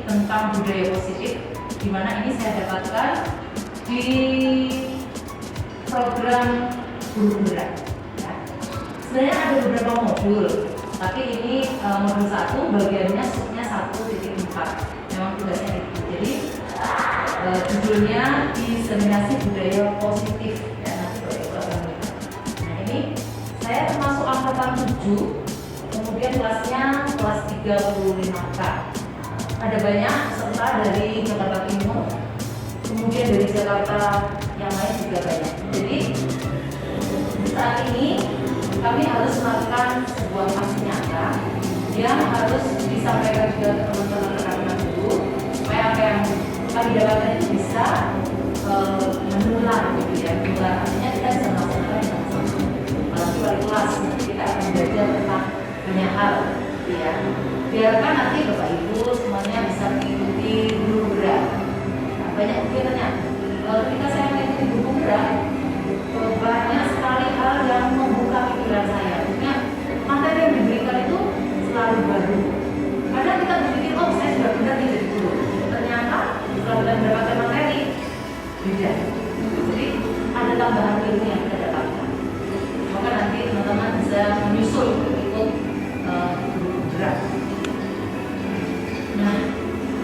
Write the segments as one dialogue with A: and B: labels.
A: tentang budaya positif, di mana ini saya dapatkan di program Guru Gerak. Ya. Sebenarnya ada beberapa modul, tapi ini modul 1 bagiannya subnya 1.4. Memang tugasnya itu. Jadi judulnya diseminasi budaya positif. Ya, nanti Bapak akan lihat. Nah ini saya termasuk angkatan 7. Kemudian kelasnya kelas 35K. Ada banyak peserta dari Jakarta Timur, kemudian dari Jakarta yang lain juga banyak. Jadi saat ini kami harus melakukan sebuah aksi nyata yang harus disampaikan juga ke teman-teman rekan-rekan guru supaya apa yang kami dapatkan itu bisa menular gitu ya. Menular artinya kita bisa melaksanakan yang sama. Apalagi wali kelas nanti kita akan belajar tentang banyak hal ya. Biarkan nanti Bapak Ibu semuanya bisa mengikuti Guru Gerak. Nah, banyak kegiatannya. Ketika saya mengikuti Guru Gerak, banyak sekali hal yang membuka pikiran saya. Artinya materi yang diberikan itu selalu baru. Kadang kita berpikir, oh saya sudah benar nih jadi guru. Ternyata setelah kita mendapatkan materi beda. Jadi ada tambahan ilmu yang kita dapatkan. Maka nanti teman-teman bisa menyusul ikut Guru Gerak. Nah,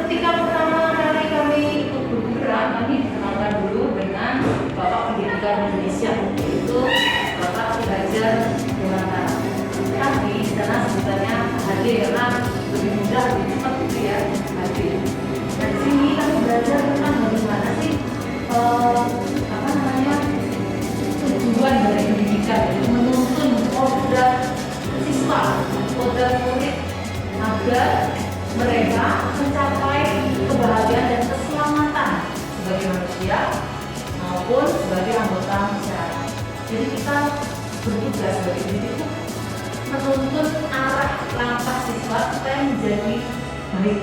A: ketika pertama kali kami ikut Guru Gerak, kami dikenalkan dulu dengan Bapak Pendidikan Indonesia, yaitu Bapak Suhajar Dewantara. Tapi di sana sebutannya HD karena lebih mudah, lebih cepat gitu ya, HD. Nah di sini kami belajar tentang bagaimana sih tujuan dari pendidikan, yaitu menuntun kodrat siswa, kodrat murid agar mereka mencapai kebahagiaan dan keselamatan sebagai manusia maupun sebagai anggota masyarakat. Jadi kita bertugas sebagai pendidik itu menuntun arah langkah siswa supaya menjadi baik,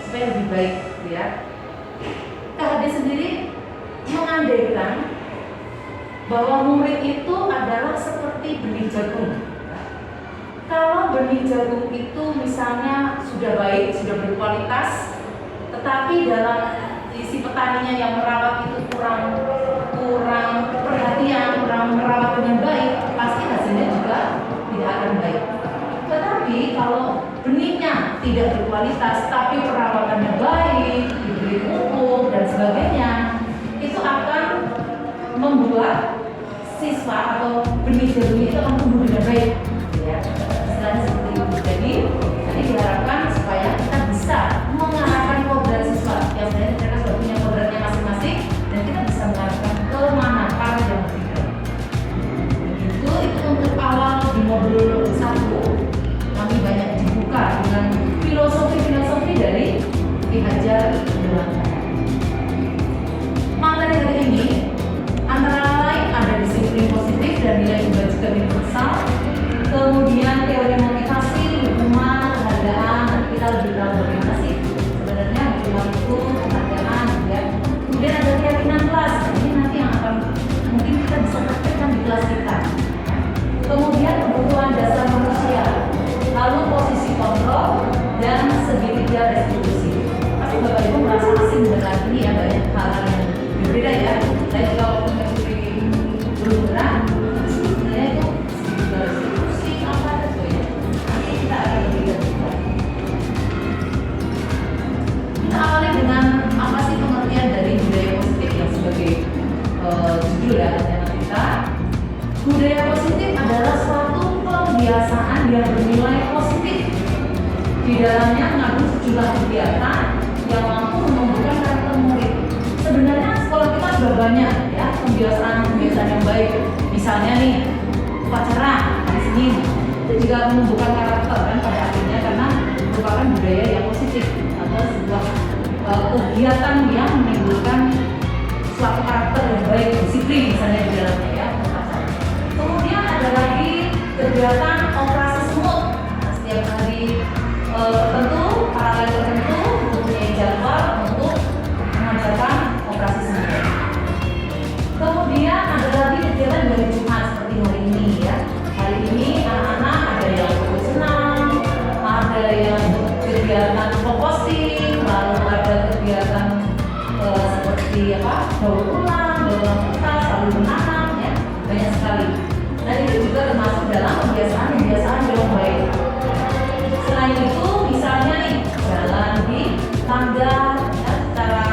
A: supaya lebih baik, ya. KHD sendiri mengandaikan bahwa murid itu adalah seperti benih jagung. Kalau benih jagung itu misalnya sudah baik, sudah berkualitas, tetapi dalam isi petaninya yang merawat itu kurang perhatian, kurang merawat dengan baik, pasti hasilnya juga tidak akan baik. Tetapi kalau benihnya tidak berkualitas, tapi perawatannya baik, diberi pupuk dan sebagainya, itu akan membuat siswa atau benih jagung itu akan tumbuh dengan baik. Ya, istilahnya seperti itu. Jadi diharapkan supaya kita bisa mengarahkan kodrat siswa yang sebenarnya mereka sudah punya kodratnya masing-masing dan kita bisa mengarahkan ke mana arah yang berbeda. Itu untuk awal di modul 1 kami banyak dibuka dengan filosofi dari Ki Hajar Dewantara. Materi hari ini antara lain ada disiplin positif dan nilai kebajikan universal, kemudian teori motivasi, hukuman, penghargaan. Kita lebih tahu bagaimana sih sebenarnya hukuman itu, penghargaan, ya. Kemudian ada keyakinan kelas. Ini nanti yang akan mungkin kita bisa praktekkan di kelas kita. Kemudian kebutuhan dasar manusia, lalu posisi kontrol dan segitiga restitusi. Pasti Bapak Ibu merasa asing dengan ini ya, banyak hal-hal yang berbeda ya. Saya juga waktu mengikuti Guru Gerak, sebenarnya itu segitiga restitusi apa itu ya. Nanti kita akan lebih lanjut. Kita awali dengan apa sih pengertian dari budaya positif yang sebagai judul ya tema kita. Budaya positif adalah suatu kebiasaan yang bernilai positif. Di dalamnya mengandung sejumlah kegiatan yang mampu menumbuhkan karakter murid. Sebenarnya sekolah kita sudah banyak ya kebiasaan yang baik. Misalnya nih upacara hari Senin itu juga menumbuhkan karakter kan pada akhirnya karena merupakan budaya yang positif atau sebuah kegiatan yang menimbulkan suatu karakter yang baik, disiplin misalnya di dalamnya ya. Kemudian ada lagi kegiatan operasi semut. Nah, setiap hari tertentu, paralel tertentu mempunyai jadwal untuk mengadakan operasi semut. Kemudian ada lagi kegiatan dari Jumat seperti hari ini ya. Hari ini anak-anak ada yang senam, ada yang kegiatan composting, lalu di daur ulang kertas, lalu menanam ya, banyak sekali. Dan itu juga termasuk dalam kebiasaan yang baik. Selain itu, misalnya nih jalan di tangga ya, secara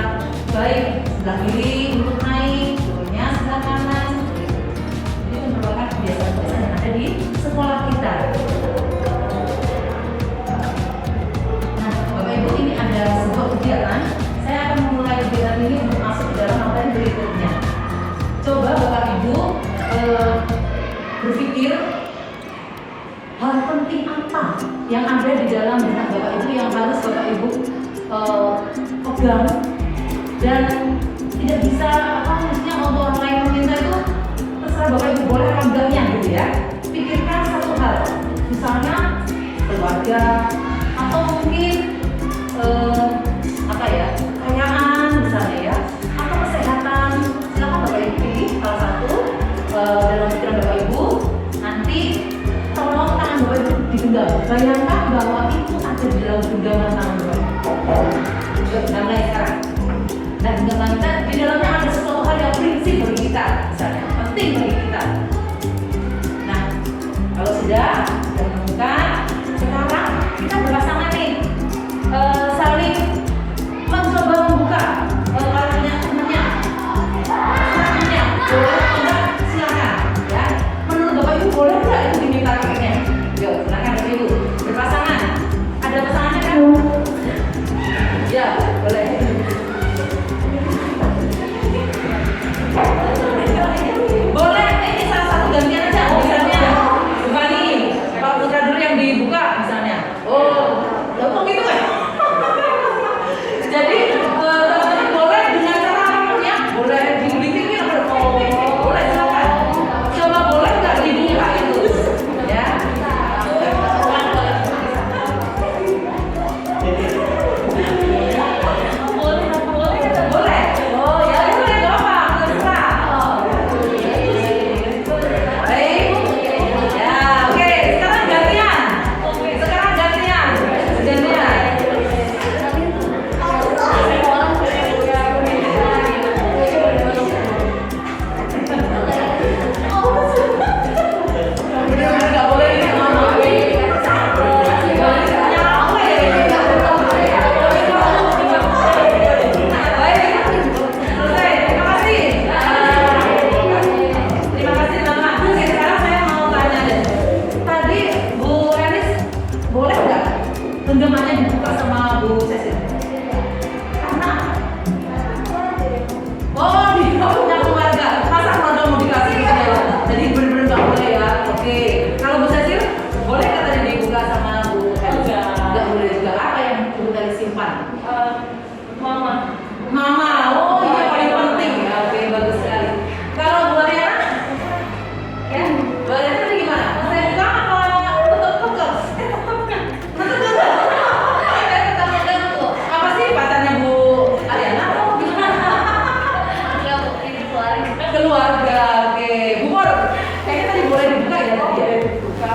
A: baik, sebelah kiri untuk naik, turunnya sebelah kanan. Itu merupakan kebiasaan-kebiasaan yang ada di sekolah kita. Nah, Bapak Ibu, ini ada sebuah kegiatan. Saya akan memulai kegiatan ini untuk masuk ke dalam materi berikutnya. Coba Bapak Ibu berpikir hal penting apa yang ada di dalam benak Bapak Ibu yang harus Bapak Ibu pegang dan tidak bisa maksudnya untuk orang lain meminta itu terserah Bapak Ibu boleh enggaknya gitu ya. Pikirkan satu hal, misalnya keluarga atau mungkin kekayaan misalnya ya, atau kesehatan. Silakan Bapak Ibu pilih salah satu dalam pikiran Bapak Ibu. Nanti tolong tangan Bapak Ibu digenggam. Bayangkan bahwa itu ada di dalam genggaman tangan Bapak Ibu. Yuk, kita mulai sekarang. Dan genggaman kita di dalamnya ada sesuatu hal yang prinsip bagi kita, misalnya penting bagi kita. Nah, kalau sudah menemukan, sekarang kita berpasangan nih, saling mencoba membuka kartunya temannya. Boleh enggak? Silakan ya. Menurut Bapak Ibu boleh enggak itu diminta kartunya? Yuk, silakan Bapak Ibu berpasangan. Ada pasangannya kan? Ya, boleh. Boleh, ini salah satu gantian aja. Misalnya, bukan nih, Pak Putra dulu yang dibuka misalnya. Oh, kok gitu kan? Jadi teman-teman boleh dengan cara apapun ya, boleh dibikin boleh silakan. Coba boleh nggak dibuka itu, ya? Boleh. Oh ya boleh nggak apa, terserah. Baik. Ya oke. Sekarang gantian. Terima kasih teman-teman. Oke, sekarang saya mau tanya deh. Tadi Bu Elis boleh nggak genggamannya dibuka sama Bu Cecil? Karena dia punya keluarga. Masa keluarga mau dikasih gitu ya? Jadi bener-bener nggak boleh ya. Oke. Kalau Bu Cecil boleh nggak tadi dibuka sama Bu Elis? Nggak boleh juga. Apa yang Bu Elis simpan? Mama. Oh iya, paling penting ya. Oke, bagus sekali. Kalau Bu Ariana? Ya, Bu Ariana tadi gimana? Saya buka apa tetap pegang? Apa sih pacarnya Bu Ariana? Oh, gimana? Keluarga. Oke, Bu Mor. Kayaknya tadi boleh dibuka ya tadi ya. Dibuka.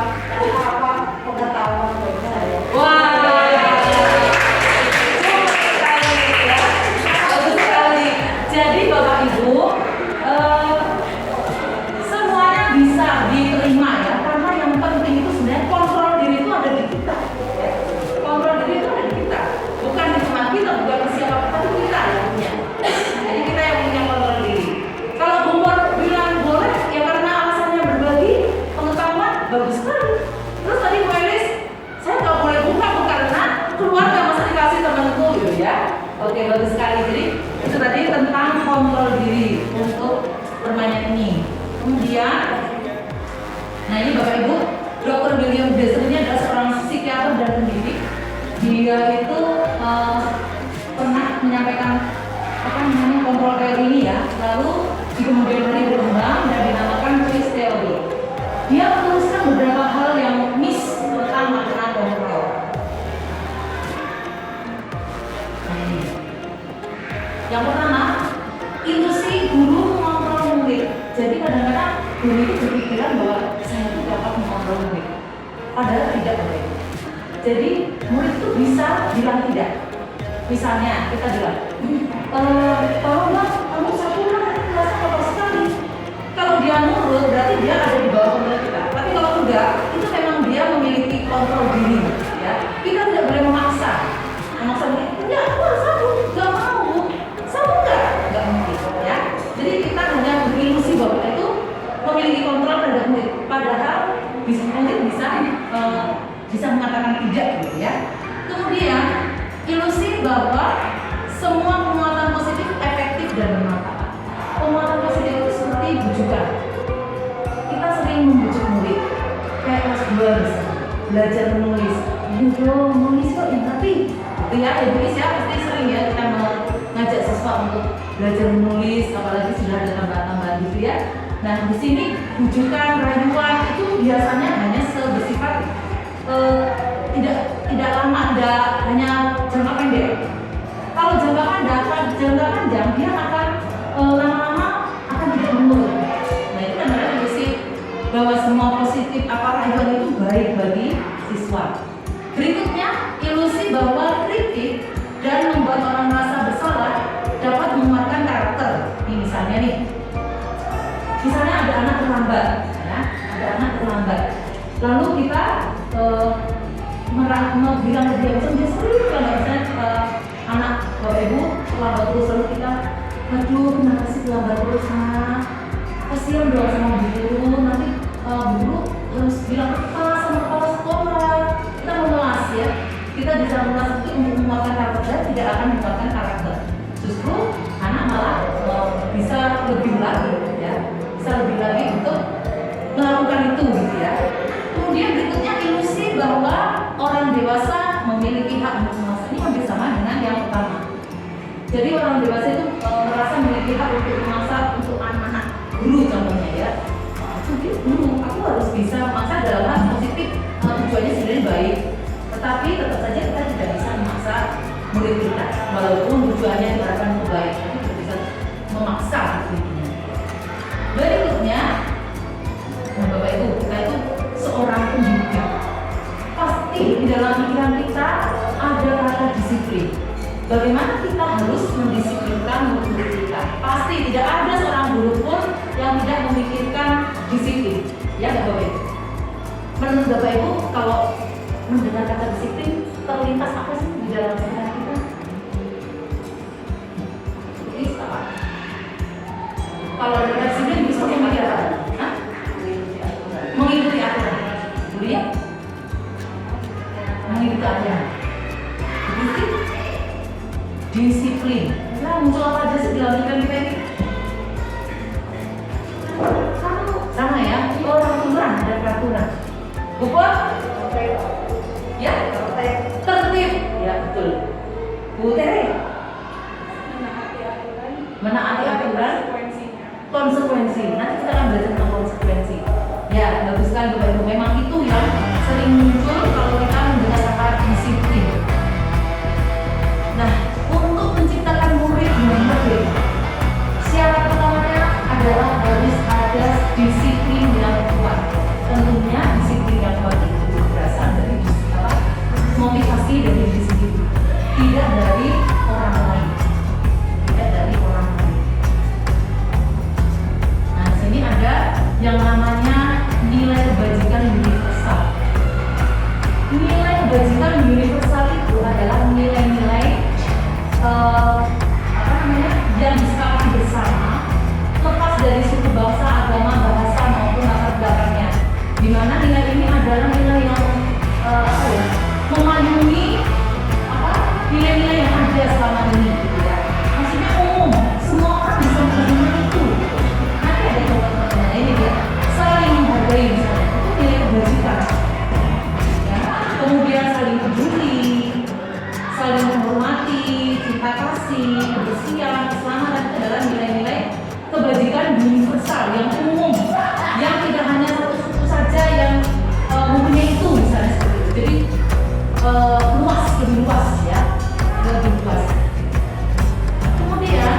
A: Apa pengetahuan saya. Wah. Bagus sekali. Jadi Bapak Ibu, semuanya bisa diterima ya, karena yang penting itu sebenarnya kontrol diri itu ada di kita. Ya. Kontrol diri itu ada di kita, bukan di teman kita, bukan di siapa, tapi kita yang punya. Jadi kita yang punya kontrol diri. Kalau Bu Mor bilang boleh, ya karena alasannya berbagi pengetahuan, bagus sekali. Terus tadi Bu Elis, saya nggak boleh buka karena keluarga masa dikasih temanku gitu ya. Oke, bagus sekali. Jadi itu tadi tentang kontrol diri untuk permainan ini. Kemudian, nah ini Bapak Ibu, Dr. William Blaser ini adalah seorang psikiater dan pendidik. Dia itu pernah menyampaikan kontrol teori ini ya. Lalu di kemudian hari berkembang dan dinamakan Chris Theory. Dia menuliskan beberapa hal yang miss tentang makna kontrol. Yang pertama, ilusi guru mengontrol murid. Jadi kadang-kadang guru itu berpikiran bahwa saya itu dapat mengontrol murid, padahal tidak boleh. Jadi murid itu bisa bilang tidak. Misalnya kita bilang, tolonglah berarti dia ada di bawah kontrol kita. Tapi kalau enggak, itu memang dia memiliki kontrol diri, ya. Kita tidak boleh memaksa dia. Enggak, aku harus sabun, enggak mau. Sabun enggak mungkin, ya. Jadi kita hanya berilusi bahwa kita itu memiliki kontrol terhadap murid. Padahal murid bisa mengatakan tidak, gitu ya. Kemudian ilusi bahwa semua penguatan positif efektif dan bermanfaat. Penguatan positif itu seperti bujukan. Kita sering membujuk murid, kayak kelas 2 belajar menulis. Menulis kok tapi itu ya, menulis ya pasti sering ya kita mengajak siswa untuk belajar menulis, apalagi sudah ada tambahan-tambahan gitu ya. Nah di sini bujukan, rayuan itu biasanya hanya bersifat tidak lama, hanya jangka pendek. Kalau jangka panjang dia akan lama-lama akan tidak menurun. Nah itu adalah ilusi bahwa semua positif rayuan itu baik bagi siswa. Berikutnya ilusi bahwa kritik dan membuat orang merasa bersalah dapat menguatkan karakter. Ini misalnya ada anak terlambat, ya, lalu kita bilang ke dia, dia sering banget anak bapak ibu terlambat terus, lalu kita, aduh kenapa sih terlambat terus, kasihan dong sama guru, nanti guru harus bilang sama kepala sekolah. Kita memelas ya, kita bisa memelas itu untuk menguatkan karakter dan tidak akan menguatkan karakter. Justru anak malah bisa lebih lagi ya, untuk melakukan itu gitu ya. Kemudian berikutnya ilusi bahwa orang dewasa memiliki hak untuk memasak. Ini hampir sama dengan yang pertama. Jadi orang dewasa itu merasa memiliki hak untuk memasak untuk anak-anak. Guru contohnya ya. Guru, aku harus bisa memasak dalam hal positif, tujuannya sebenarnya baik. Tetapi tetap saja kita tidak bisa memaksa murid kita, walaupun tujuannya diharapkan untuk baik, tapi tidak bisa memaksa muridnya. Berikutnya, Bapak Ibu, kita itu seorang pendidik. Pasti di dalam pikiran kita ada kata disiplin. Bagaimana kita harus mendisiplinkan murid kita? Pasti tidak ada seorang guru pun yang tidak memikirkan disiplin. Ya nggak Bapak Ibu? Menurut Bapak Ibu, kalau mendengar kata disiplin, terlintas apa sih di dalam pikiran kita? Ini apa? Kalau ada disiplin bisa mengikuti apa? Mengikuti aturan. Dulu ya? Mengikuti aturan. Disiplin. Nah, muncul apa aja sih dalam pikiran kita ini? Sama ya? Peraturan, ada peraturan. Bukan? Ya? Tertib. Ya, betul. Bu Tere? Menaati aturan. Konsekuensi. Nanti kita akan belajar tentang konsekuensi. Ya, bagus sekali Bapak Ibu. Memang itu yang sering muncul kalau kita mendengar kata disiplin. Nah, untuk menciptakan murid yang merdeka, syarat pertamanya adalah harus ada disiplin yang kuat. Tentunya disiplin yang kuat itu berasal dari motivasi dari diri sendiri, tidak dari orang lain. Nah, di sini ada yang namanya nilai kebajikan universal. Nilai kebajikan universal itu adalah nilai-nilai yang disepakati bersama, lepas dari suku, bangsa, agama, bahasa maupun latar belakangnya. Di mana nilai ini adalah nilai yang memayungi nilai-nilai yang ada selama ini, gitu ya. Maksudnya umum, semua orang bisa menerima itu. Nanti ada contoh-contohnya, ini dia saling menghargai, misalnya itu nilai kebajikan. Ya. Kemudian saling peduli, saling menghormati, cinta kasih, kebersihan, keselamatan itu adalah nilai-nilai kebajikan universal yang umum, yang tidak hanya satu suku saja yang mempunyai itu, misalnya seperti itu. Jadi luas, lebih luas ya, lebih luas. Kemudian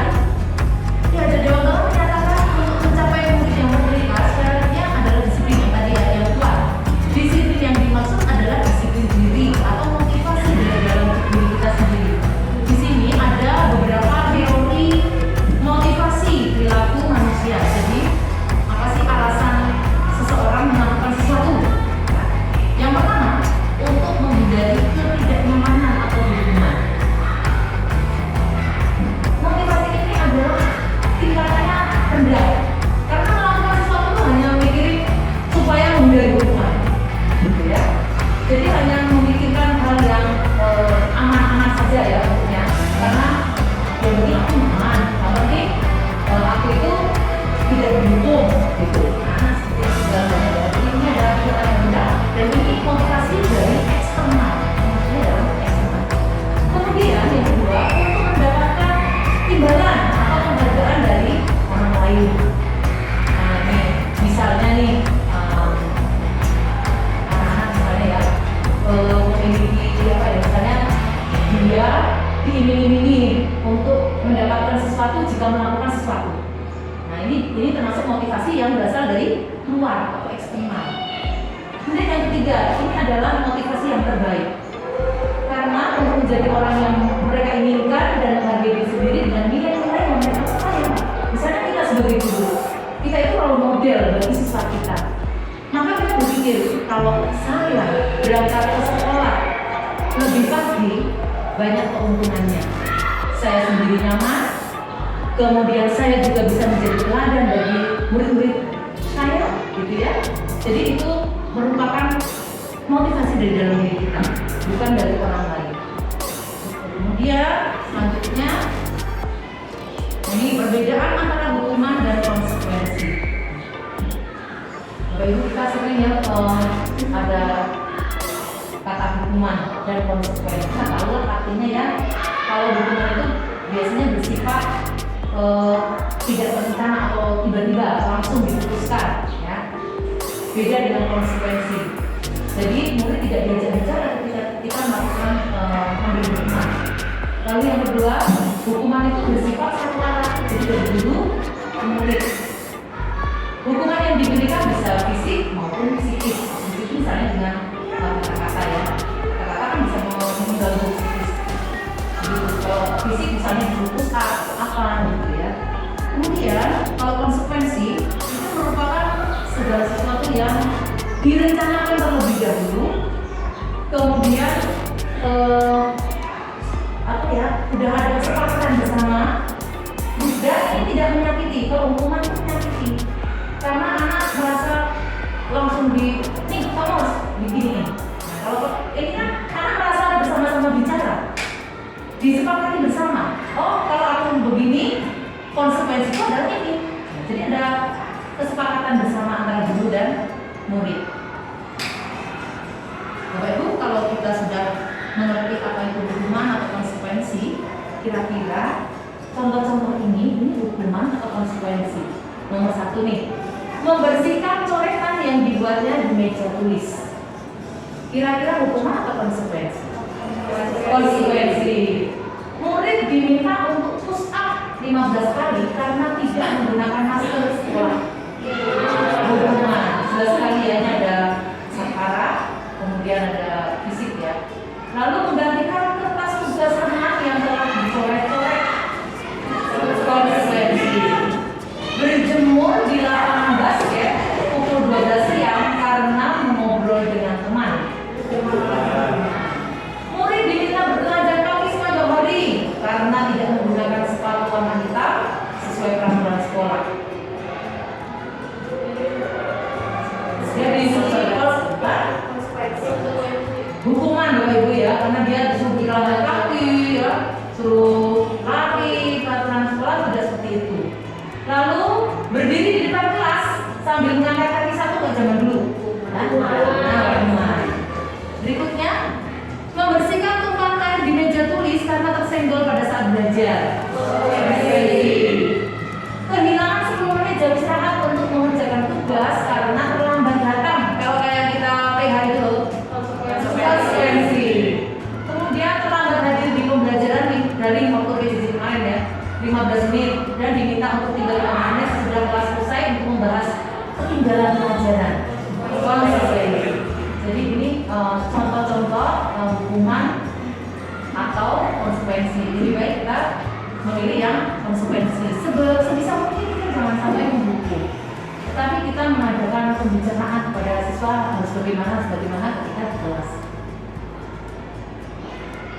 A: ya ada Dewan Guru menyatakan untuk mencapai murid yang merdeka syaratnya adalah disiplin yang tadi ya, yang kuat. Disiplin yang dimaksud adalah disiplin diri atau motivasi dari dalam diri kita sendiri. Di sini ada beberapa teori motivasi perilaku manusia. Jadi apa sih alasan juga melakukan sesuatu. Nah ini termasuk motivasi yang berasal dari luar atau eksternal. Kemudian yang ketiga, ini adalah motivasi yang terbaik. Karena untuk menjadi orang yang mereka inginkan dan menghargai diri sendiri dengan nilai-nilai yang mereka sayang. Misalnya kita sebagai guru, kita itu role model bagi siswa kita. Maka kita berpikir, kalau saya berangkat ke sekolah lebih pagi, banyak keuntungannya. Saya sendiri nyaman, kemudian saya juga bisa menjadi teladan bagi murid-murid saya, gitu ya. Jadi itu merupakan motivasi dari dalam diri kita, bukan dari orang lain. Kemudian selanjutnya, ini perbedaan antara hukuman dan konsekuensi. Bapak Ibu, kita sering ya ada kata hukuman dan konsekuensi. Kita tahu artinya ya, kalau hukuman itu biasanya bersifat tidak berencana atau tiba-tiba langsung diputuskan, ya. Beda dengan konsekuensi. Jadi murid tidak diajak bicara ketika kita melakukan memberi hukuman. Lalu yang kedua, hukuman itu bersifat satu arah, jadi dari guru ke murid. Hukuman yang diberikan bisa fisik maupun psikis. Fisik misalnya dengan kata-kata ya. Kata-kata kan bisa mengganggu psikis. Kalau fisik misalnya push up apa gitu ya. Kemudian kalau konsekuensi itu merupakan segala sesuatu yang direncanakan terlebih dahulu, kemudian udah ada kesepakatan bersama, dan ini tidak menyakiti. Kalau hukuman itu menyakiti, karena anak merasa langsung nih kamu harus begini. Nah, kalau ini kan anak merasa bersama-sama bicara, disepakati bersama. Oh, kalau aku begini, konsekuensinya adalah ini. Nah, jadi ada kesepakatan bersama antara guru dan murid. Bapak Ibu, kalau kita sudah mengerti apa itu hukuman atau konsekuensi, kira-kira contoh-contoh ini hukuman atau konsekuensi. Nomor 1 nih, membersihkan coretan yang dibuatnya di meja tulis. Kira-kira hukuman atau konsekuensi? Konsekuensi. Murid diminta untuk push up 15 kali karena tidak menggunakan masker sekolah. Hukuman. Jelas sekali ya, ada sakara, kemudian ada fisik ya. Lalu menggantikan kertas tugas anak yang telah dicoret-coret. Konsekuensi. Berjemur di lapangan basket pukul 12 siang karena mengobrol dengan teman. Murid diminta berbelanja kaki sepanjang hari karena tidak menggunakan sepatu warna hitam sesuai peraturan sekolah. Jadi hukuman Bapak Ibu ya, karena dia disuruh berjalan kaki ya, suruh lari, peraturan sekolah tidak seperti itu. Lalu berdiri di depan kelas sambil mengangkat kaki satu ke zaman dulu. Nah, berikutnya, membersihkan tumpahan air di meja tulis karena tersenggol pada saat belajar. Kehilangan 10 menit jam istirahat untuk mengerjakan tugas karena terlambat datang. Kalau kayak kita PH itu, konsekuensi. Kemudian terlambat hadir di pembelajaran dari waktu PJJ kemarin ya, 15 menit dan diminta untuk tinggal 5 menit sesudah kelas selesai untuk membahas ketinggalan pelajaran. Konsekuensi. Jadi ini contoh-contoh hukuman atau konsekuensi. Lebih baik kita memilih yang konsekuensi. Sebisa mungkin kita jangan sampai menghukum, tetapi kita mengadakan pembicaraan kepada siswa harus bagaimana ketika di kelas.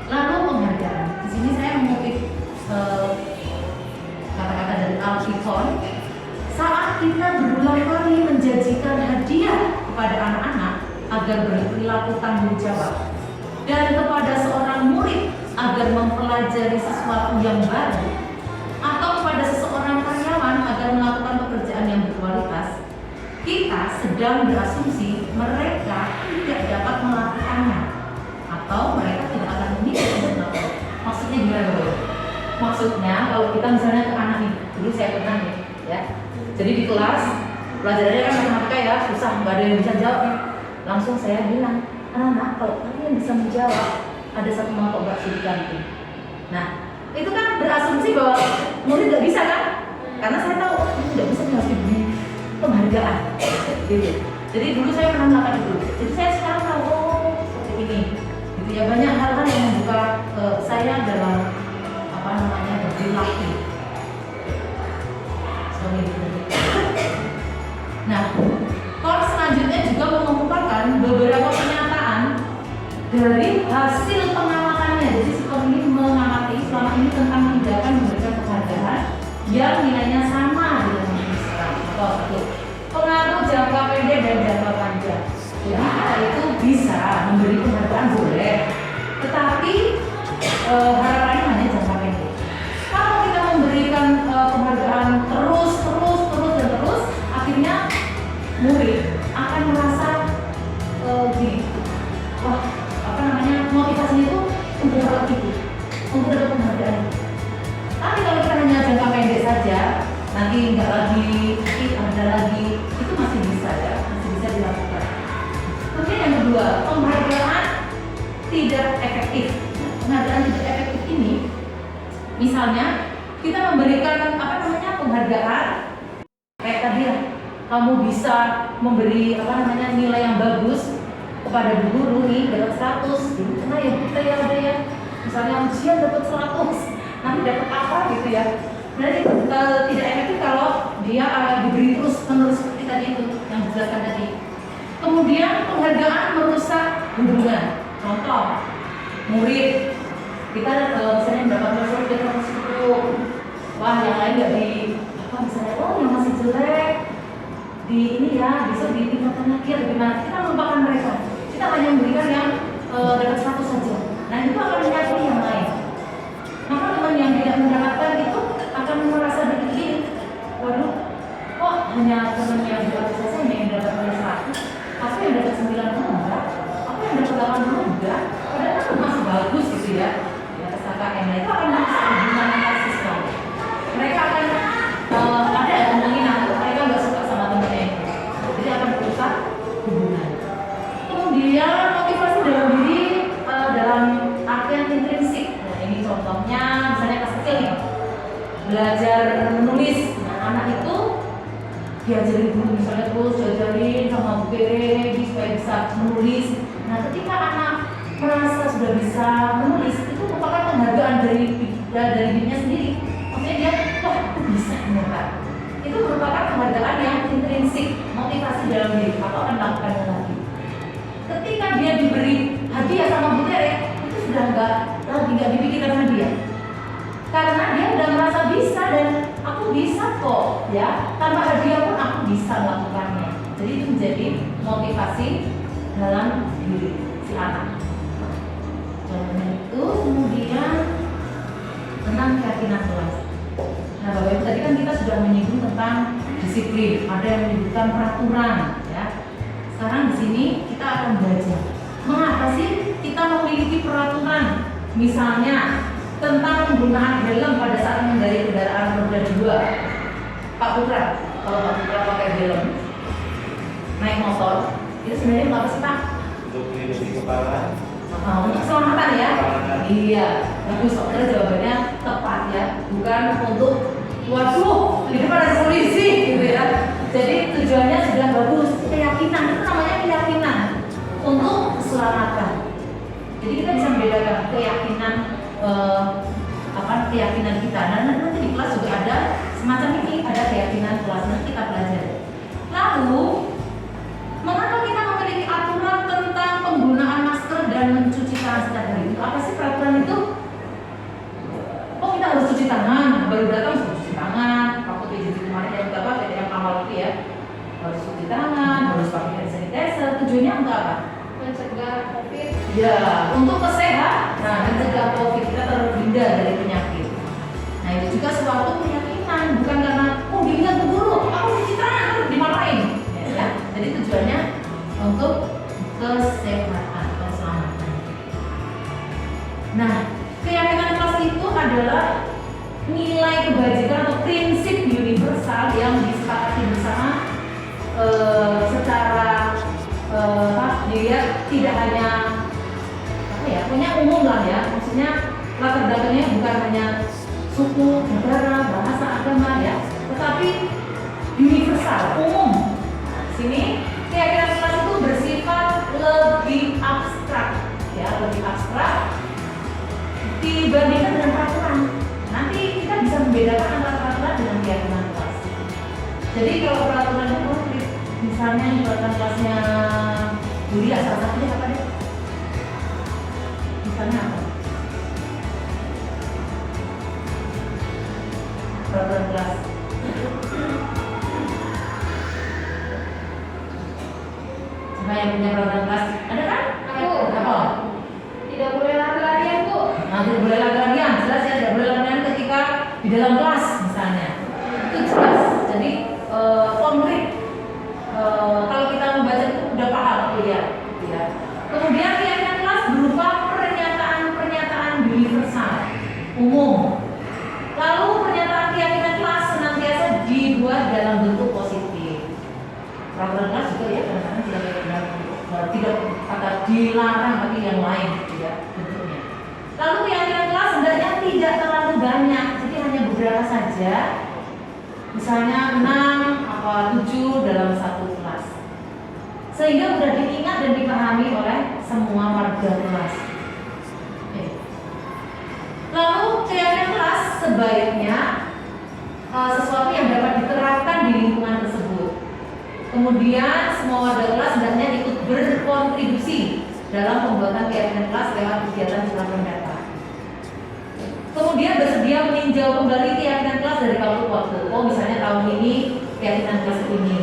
A: Lalu penghargaan. Di sini saya mengutip kata-kata dari Al-Kiton. Saat kita berulang kali menjanjikan hadiah kepada anak-anak agar berperilaku tanggung jawab, dan kepada seorang murid agar mempelajari sesuatu yang baru, atau kepada seseorang karyawan agar melakukan pekerjaan yang berkualitas, kita sedang berasumsi mereka tidak dapat melakukannya, atau mereka tidak akan memilih untuk melakukan. Maksudnya gimana, Bu? Maksudnya kalau kita misalnya ke anak nih, dulu saya pernah nih, ya. Jadi di kelas pelajarannya kan matematika ya, susah, nggak ada yang bisa jawab. Langsung saya bilang, anak-anak kalau kalian bisa menjawab, ada satu mangkok bakso di kantin. Nah, itu kan berasumsi bahwa murid nggak bisa kan? Karena saya tahu nggak bisa harus diberi penghargaan, gitu. Jadi dulu saya pernah melakukan itu. Jadi saya sekarang tahu seperti ini, gitu ya. Banyak hal-hal yang membuka saya dalam berperilaku. Nah, course selanjutnya juga mengumpulkan beberapa pernyataan dari hasil pengamatannya. Jadi psikolog ini mengamati selama ini tentang tindakan memberikan penghargaan yang nilainya sama dengan yang sekarang. Satu, pengaruh jangka pendek dan jangka panjang. Jadi kita itu bisa memberi penghargaan boleh, tetapi harapannya hanya jangka pendek. Kalau kita memberikan penghargaan terus, akhirnya murid akan merasa gini, wah motivasinya itu untuk dapat itu, untuk dapat penghargaan. Tapi kalau kita hanya jangka pendek saja, nanti nggak lagi, ada lagi, itu masih bisa ya, masih bisa dilakukan. Kemudian yang kedua, penghargaan tidak efektif. Penghargaan tidak efektif ini, misalnya kita memberikan penghargaan kayak tadi ya, kamu bisa memberi nilai yang bagus kepada guru nih, dapat 100, jadi karena ya kita ya ada ya, misalnya ujian dapat 100, nanti dapat apa gitu ya. Berarti tidak efektif kalau dia diberi terus menerus seperti tadi itu yang dijelaskan tadi. Kemudian penghargaan merusak hubungan. Contoh, murid kita misalnya mendapat nilai dia harus 10, wah yang lain nggak di misalnya yang masih jelek di ini ya, besok ditingkatkan lagi atau gimana, kita melupakan mereka, kita hanya memberikan yang dapat 100 saja. Nah itu akan menyakiti yang lain. Maka teman yang tidak mendapatkan itu akan merasa begini, waduh kok hanya teman yang dapat saja yang dapat nilai 100, aku yang dapat 90 enggak, aku yang dapat 80 enggak, padahal kan masih bagus gitu ya di atas KKM. Nah itu akan merusak hubungan antar siswa. Mereka akan ada yang ngomongin aku, mereka nggak suka sama temennya itu, jadi akan merusak hubungan. Kemudian motivasi dalam diri dalam artian intrinsik. Nah ini contohnya misalnya pas kecil nih, belajar menulis. Nah anak itu diajarin dulu misalnya terus diajarin sama Bu Kere supaya bisa menulis. Nah ketika anak merasa sudah bisa menulis, itu merupakan penghargaan dari dirinya sendiri. Maksudnya dia, wah aku bisa ternyata. Itu merupakan penghargaan yang intrinsik, motivasi dalam diri, atau akan melakukannya lagi. Ketika dia diberi hadiah sama Bu Tere, itu sudah nggak dipikirkan sama dia, karena dia udah merasa bisa dan aku bisa kok ya, tanpa hadiah pun aku bisa melakukannya. Jadi itu menjadi motivasi dalam diri si anak. Contohnya itu. Kemudian tentang keyakinan kelas. Nah Bapak Ibu, tadi kan kita sudah menyinggung tentang disiplin, ada yang menyebutkan peraturan ya. Sekarang di sini kita akan belajar mengapa sih kita memiliki peraturan, misalnya tentang penggunaan helm pada saat mengendarai kendaraan roda 2. Pak Putra, kalau Pak Putra pakai helm naik motor, itu sebenarnya apa sih Pak?
B: Untuk melindungi kepala.
A: Untuk keselamatan ya? Iya, bagus. Soalnya jawabannya tepat ya, bukan untuk waduh di depan ada polisi gitu ya. Jadi tujuannya sudah bagus, keyakinan, itu namanya keyakinan untuk keselamatan. Jadi kita bisa membedakan keyakinan keyakinan kita. Dan nanti di kelas juga ada semacam ini, ada keyakinan kelas, nanti kita pelajari. Lalu mengapa kita memiliki aturan tentang penggunaan masker dan mencuci tangan setiap hari? Apa sih peraturan itu? Oh kita harus cuci tangan, baru datang harus cuci tangan. Waktu PJJ kemarin yang berapa, yang awal itu ya, harus cuci tangan, harus pakai hand sanitizer. Tujuannya untuk apa?
C: Mencegah COVID.
A: Ya, untuk kesehatan. Nah, mencegah COVID, kita terhindar dari penyakit. Nah itu juga suatu keyakinan, bukan karena dilihat Bu Guru, aku cuci tangan harus dimarahin. Ya. Jadi tujuannya untuk kesehatan, keselamatan. Nah, keyakinan kelas itu adalah nilai kebajikan atau prinsip universal yang disepakati bersama secara dilihat tidak hanya punya umum lah ya, maksudnya latar belakangnya contohnya bukan hanya suku, negara, bahasa, agama ya, tetapi universal, umum. Sini keyakinan kelas itu bersifat lebih abstrak, ya, lebih abstrak dibandingkan dengan peraturan. Nanti kita bisa membedakan antara peraturan dengan keyakinan kelas. Jadi kalau peraturan itu konkret, misalnya peraturan kelasnya Julia, salah satunya apa deh? Misalnya apa? Peraturan kelas. Siapa yang punya peraturan kelas? Ada kan?
C: Aku.
A: Apa?
C: Tidak boleh lari-larian, Bu.
A: Nah, tidak boleh lari-larian, jelas ya, tidak boleh lari-larian ketika di dalam kelas misalnya. Itu jelas. Jadi konkret. Kalau kita membaca itu udah paham, ya. Kemudian keyakinan kelas berupa pernyataan-pernyataan universal, umum. Lalu pernyataan keyakinan kelas senantiasa dibuat dalam bentuk positif. Peraturan kelas juga ya kadang-kadang tidak kata dilarang tapi yang lain tidak bentuknya. Lalu keyakinan kelas hendaknya tidak terlalu banyak, jadi hanya beberapa saja. Misalnya 6 atau 7 dalam satu kelas. Sehingga mudah diingat dan dipahami oleh semua warga kelas. Lalu keyakinan kelas sebaiknya sesuatu yang dapat diterapkan di lingkungan tersebut. Kemudian semua warga kelas hendaknya ikut berkontribusi dalam pembuatan keyakinan kelas lewat kegiatan curah pendapat. Kemudian bersedia meninjau kembali keyakinan kelas dari waktu ke waktu. Oh misalnya tahun ini keyakinan kelas ini,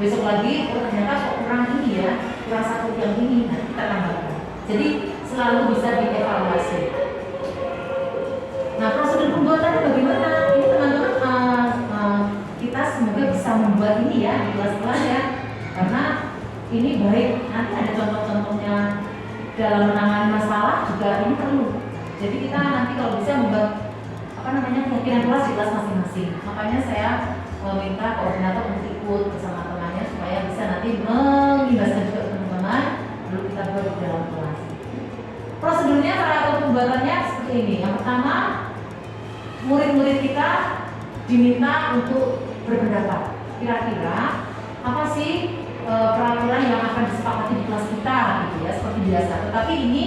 A: besok lagi oh ternyata kok kurang ini ya, kurang satu yang ini, nah kita tambahkan. Jadi selalu bisa dievaluasi. Nah prosedur pembuatannya bagaimana? Ini teman-teman kita semoga bisa membuat ini ya di kelas-kelas ya, karena ini baik. Nanti ada contoh-contohnya dalam menangani masalah juga ini perlu. Jadi kita nanti kalau bisa membuat keyakinan kelas di kelas masing-masing. Makanya saya meminta koordinator untuk ikut bersama temannya supaya bisa nanti mengimbaskan juga ke teman-teman, lalu kita buat di dalam kelas. Prosedurnya atau pembuatannya seperti ini. Yang pertama, murid-murid kita diminta untuk berpendapat. Kira-kira apa sih peraturan yang akan disepakati di kelas kita, gitu ya, seperti biasa. Tetapi ini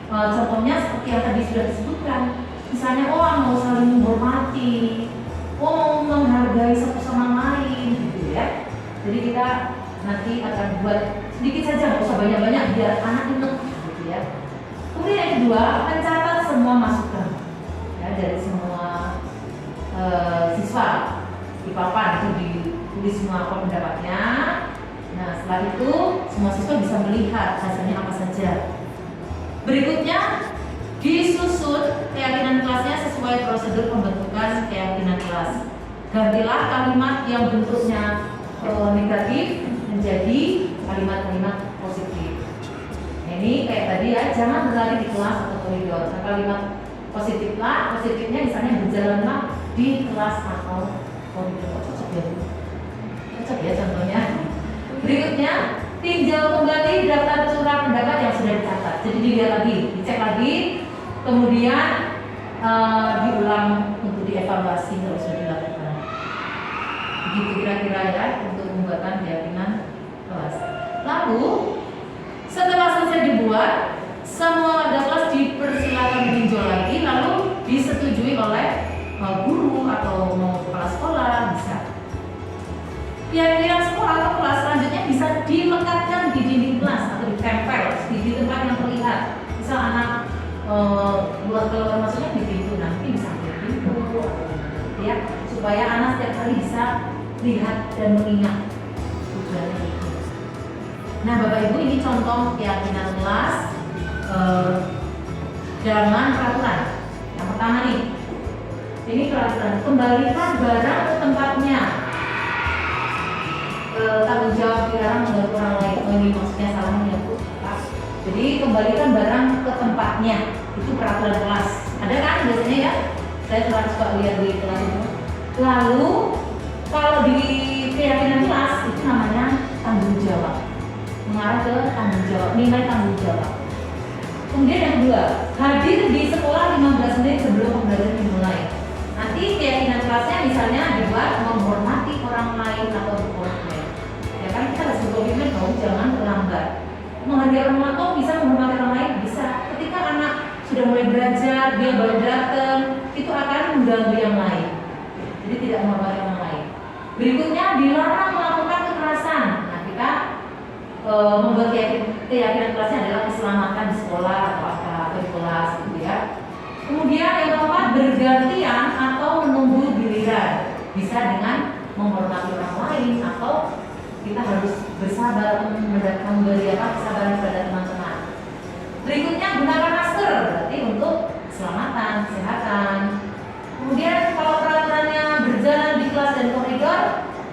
A: contohnya seperti yang tadi sudah disebutkan. Misalnya, mau saling menghormati, mau menghargai satu sama lain, gitu ya. Jadi kita nanti akan buat sedikit saja, nggak usah banyak-banyak biar anak ingat, gitu ya. Kemudian yang kedua, mencatat semua masukan ya, dari semua siswa di papan itu ditulis semua pendapatnya. Nah setelah itu semua siswa bisa melihat hasilnya apa saja. Berikutnya disusun keyakinan kelasnya sesuai prosedur pembentukan keyakinan kelas. Gantilah kalimat yang bentuknya negatif menjadi kalimat-kalimat positif. Nah, ini kayak tadi ya, jangan berlari di kelas atau koridor. Nah, kalimat positifnya misalnya berjalanlah di kelas atau koridor. Cocok ya contohnya. Berikutnya tinjau kembali daftar curah pendapat yang sudah dicatat. Jadi dilihat lagi, dicek lagi, kemudian diulang untuk dievaluasi kalau sudah dilakukan. Begitu kira-kira ya untuk pembuatan keyakinan kelas. Lalu setelah selesai dibuat, semua warga kelas dipersilakan meninjau lagi, lalu disetujui oleh guru atau mau kepala sekolah bisa. Keyakinan sekolah atau kelas selanjutnya bisa dilekatkan di dinding kelas atau ditempel di tempat yang terlihat. Misal anak buat keluar masuknya di pintu, nanti bisa di pintu ya, supaya anak setiap hari bisa lihat dan mengingat tujuannya itu. Nah Bapak Ibu, ini contoh keyakinan kelas dengan peraturan. Yang pertama nih, ini peraturan kembalikan barang ke tempatnya. Tanggung jawab dilarang mengganggu orang lain. Ini maksudnya salah ya Bu. Jadi kembalikan barang ke tempatnya, itu peraturan kelas. Ada kan biasanya ya? Saya suka lihat di kelas itu. Lalu kalau di keyakinan kelas itu namanya tanggung jawab, mengarah ke tanggung jawab, nilai tanggung jawab. Kemudian yang kedua, hadir di sekolah 15 menit sebelum sebelum pembelajaran dimulai. Nanti keyakinan kelasnya misalnya dibuat menghormati orang lain atau berkomitmen. Ya kan kita harus berkomitmen dong, jangan terlambat. Menghargai orang lain, oh bisa menghormati orang lain bisa. Ketika anak sudah mulai belajar, dia baru datang, itu akan mengganggu yang lain. Jadi tidak menghormati orang lain. Berikutnya dilarang melakukan kekerasan. Nah kita membuat keyakinan kelasnya adalah keselamatan di sekolah atau di kelas gitu ya. Kemudian yang keempat bergantian atau menunggu giliran, bisa dengan menghormati orang lain atau kita harus bersabar memberi kesabaran kepada teman-teman. Berikutnya gunakan masker, berarti untuk keselamatan, kesehatan. Kemudian kalau peraturannya berjalan di kelas dan koridor,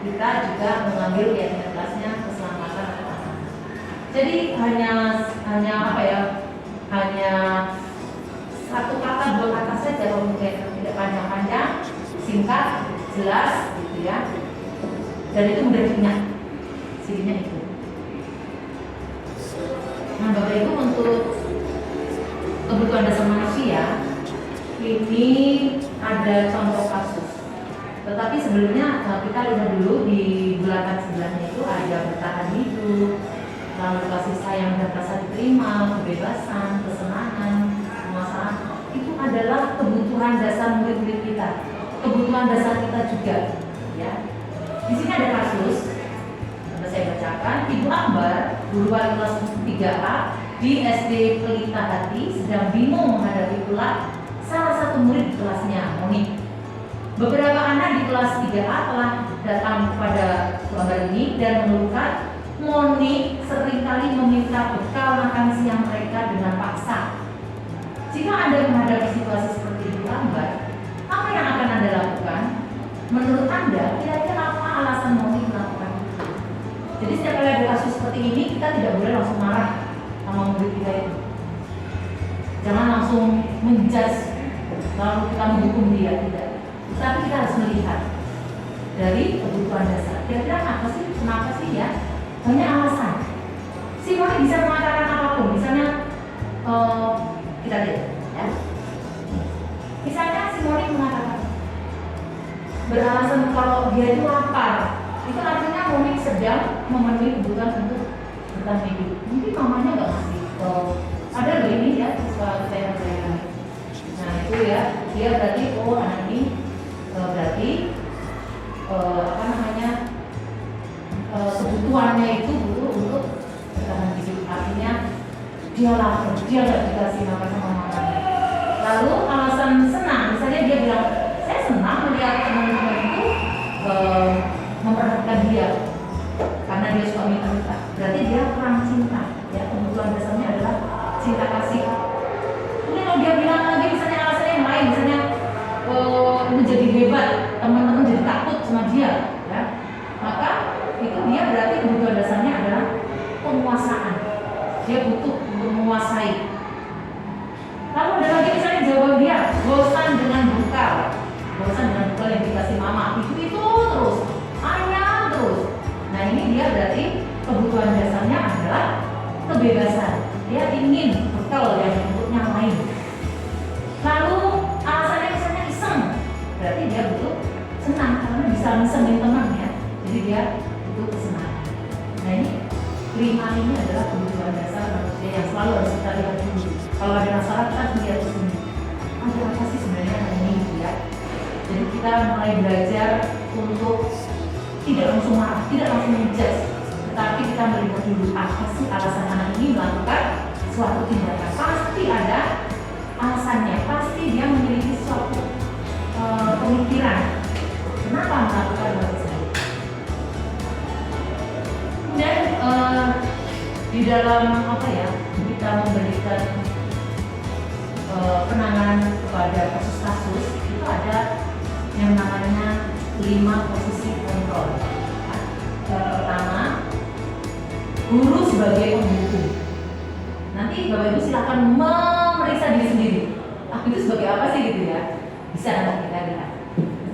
A: kita juga mengambil keyakinan kelasnya keselamatan atau keamanan. Jadi hanya apa ya? Hanya satu kata, dua kata saja, kalau mungkin tidak panjang-panjang, singkat, jelas, gitu ya. Dan itu mudah diingat, cirinya itu. Nah, Bapak Ibu, untuk kebutuhan dasar manusia ini ada contoh kasus. Tetapi sebelumnya kita lihat dulu di belakang sebelahnya itu ada bertahan hidup, lalu kasih sayang dan rasa diterima, kebebasan, kesenangan, kemaslahan. Itu adalah kebutuhan dasar murid-murid kita, kebutuhan dasar kita juga. Ya, di sini ada kasus. Saya bacakan, Ibu Akbar, guru wali kelas 3A di SD Pelita Hati sedang bingung menghadapi pula salah satu murid di kelasnya, Moni. Beberapa anak di kelas 3A telah datang kepada keluarga ini dan mengeluhkan Moni seringkali meminta bekal makan siang mereka dengan paksa. Jika Anda menghadapi situasi seperti Ibu Akbar, apa yang akan Anda lakukan? Menurut Anda, kira-kira apa alasan Moni melakukan? Jadi setiap kali ada kasus seperti ini, kita tidak boleh langsung marah sama murid kita itu. Jangan langsung menjudge, lalu kita menghukum dia, tidak. Tapi kita harus melihat dari kebutuhan dasar. Kira-kira apa sih? Kenapa sih ya? Banyak alasan. Si Moni bisa mengatakan apapun. Misalnya, kita lihat, ya. Misalnya si Moni mengatakan beralasan kalau dia itu lapar. Itu artinya Moni sedang memenuhi kebutuhan untuk bertahan hidup. Mungkin mamanya nggak ngasih. Ada loh ini ya, siswa saya. Nah itu ya, dia berarti anak ini berarti kebutuhannya itu butuh untuk bertahan hidup. Artinya dia lapar, dia nggak dikasih makan sama mamanya. Lalu alasan senang, misalnya dia bilang, saya senang melihat teman-teman itu memperhatikan dia karena dia suka minta-minta. Berarti dia kurang cinta. Ya, kebutuhan dasarnya adalah cinta kasih. Mungkin kalau dia bilang lagi misalnya alasannya yang lain, misalnya menjadi hebat, teman-teman jadi takut sama dia, ya, maka itu dia berarti kebutuhan dasarnya adalah penguasaan. Dia butuh untuk menguasai. Lalu ada lagi misalnya jawaban dia, bosan dengan bekal yang dikasih mama. Itu terus. Ayam terus. Nah ini dia berarti kebutuhan dasarnya adalah kebebasan. Dia ingin bekal yang bentuknya lain. Lalu alasannya misalnya iseng, berarti dia butuh senang karena bisa ngisengin teman ya. Jadi dia butuh kesenangan. Nah ini 5 ini adalah kebutuhan dasar manusia yang selalu harus kita lihat dulu. Kalau ada masalah kita harus lihat ke sini. Ada apa sih sebenarnya ini ya? Jadi kita mulai belajar untuk tidak langsung marah, tidak langsung menjudge, tetapi kita melihat dulu apa sih alasan anak ini melakukan suatu tindakan. Pasti ada alasannya, pasti dia memiliki suatu pemikiran kenapa melakukan hal tersebut. Dan di dalam kita memberikan penanganan kepada kasus-kasus itu ada yang namanya 5 posisi kontrol. Yang pertama, guru sebagai penghukum. Nanti Bapak Ibu silakan memeriksa diri sendiri. Itu sebagai apa sih gitu ya? Bisa nanti kita lihat.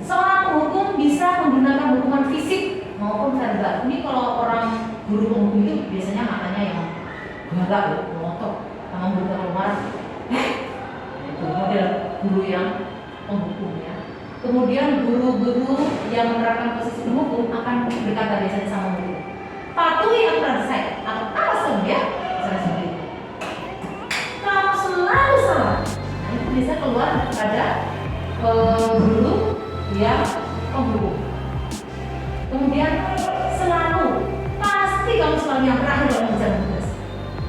A: Seorang penghukum bisa menggunakan hukuman fisik maupun verbal. Ini kalau orang guru penghukum itu biasanya matanya yang galak, ngotot, sama murid kalau marah. Itu model guru yang penghukum ya. Kemudian guru-guru yang menerapkan posisi penghukum akan berkata biasanya sama murid, patuhi aturan saya atau alasan dia misalnya seperti itu. Kamu selalu salah. Nah, itu bisa keluar pada guru yang penghukum. Kemudian selalu, pasti kamu selalu yang terakhir dalam mengerjakan tugas.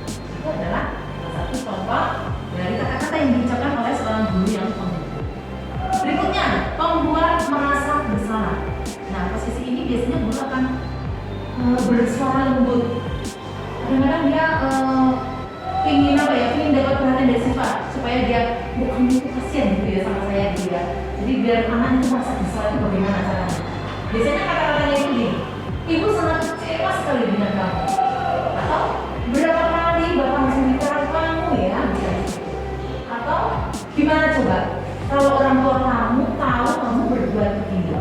A: Itu adalah salah satu contoh dari kata-kata yang diucapkan oleh seorang guru yang penghukum. Berikutnya, pembuat merasa bersalah. Nah, posisi ini biasanya guru akan bersuara lembut. Kadang-kadang dia ingin dapat perhatian dari siswa supaya dia bukan itu kasihan gitu ya sama saya gitu ya. Jadi biar anak itu merasa bersalah itu bagaimana caranya. Biasanya kata-katanya itu gini, ibu sangat kecewa sekali dengan kamu. Atau berapa kali bapak masih bicara kamu ya, atau gimana coba kalau orang tua kamu tahu kamu berbuat begini.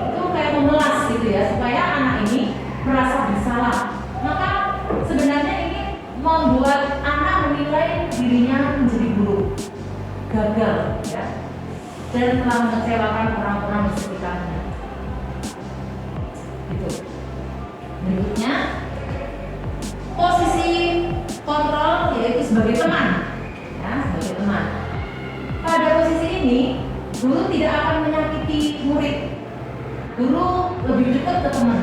A: Itu kayak memelas gitu ya, supaya anak ini merasa bersalah. Maka sebenarnya ini membuat anak menilai dirinya menjadi buruk, gagal ya, dan telah mengecewakan orang-orang di sekitarnya. Gitu. Berikutnya, posisi kontrol yaitu sebagai teman, ya, sebagai teman. Pada posisi ini, guru tidak akan menyakiti murid. Guru lebih dekat ke teman,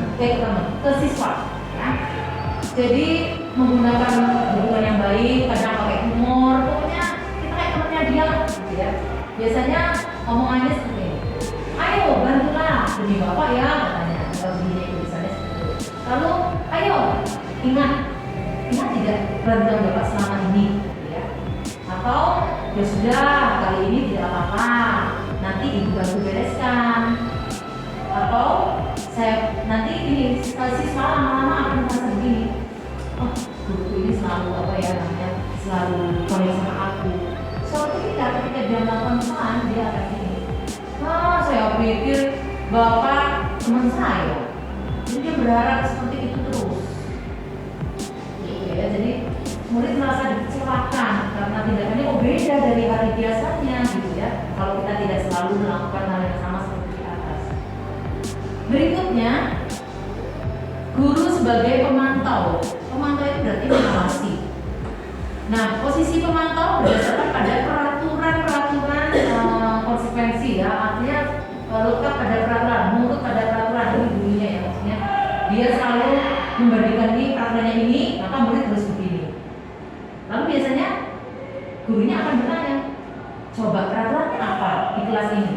A: ke siswa. Ya. Jadi menggunakan hubungan yang baik, kadang pakai humor, pokoknya kita kayak temannya dia, gitu ya. Biasanya omongannya seperti ini. Ayo bantulah demi bapak ya, katanya. Kalau begini tulisannya seperti itu. Lalu, ayo ingat tidak bantuan bapak selama ini, gitu ya. Atau ya sudah kali ini tidak apa-apa, nanti ibu bantu bereskan. Atau saya nanti ini siswa lama-lama akan merasa begini, oh guruku ini selalu selalu baik sama aku. Suatu ketika dia melakukan kesalahan dia akan ini, saya pikir bapak teman saya, jadi dia berharap seperti itu terus. Gitu ya, jadi murid merasa dikecewakan karena tindakannya beda dari hari biasanya gitu ya. Kalau kita tidak selalu melakukan hal yang sama seperti di atas. Berikutnya, guru sebagai pemantau. Pemantau itu berarti mengawasi. Nah, posisi pemantau berdasarkan pada peraturan konsekuensi ya. Artinya lekat pada peraturan, menurut pada peraturan ini gurunya ya, maksudnya dia selalu memberikan ini peraturannya ini, maka murid harus begini. Lalu biasanya gurunya akan bertanya, coba peraturannya apa di kelas ini?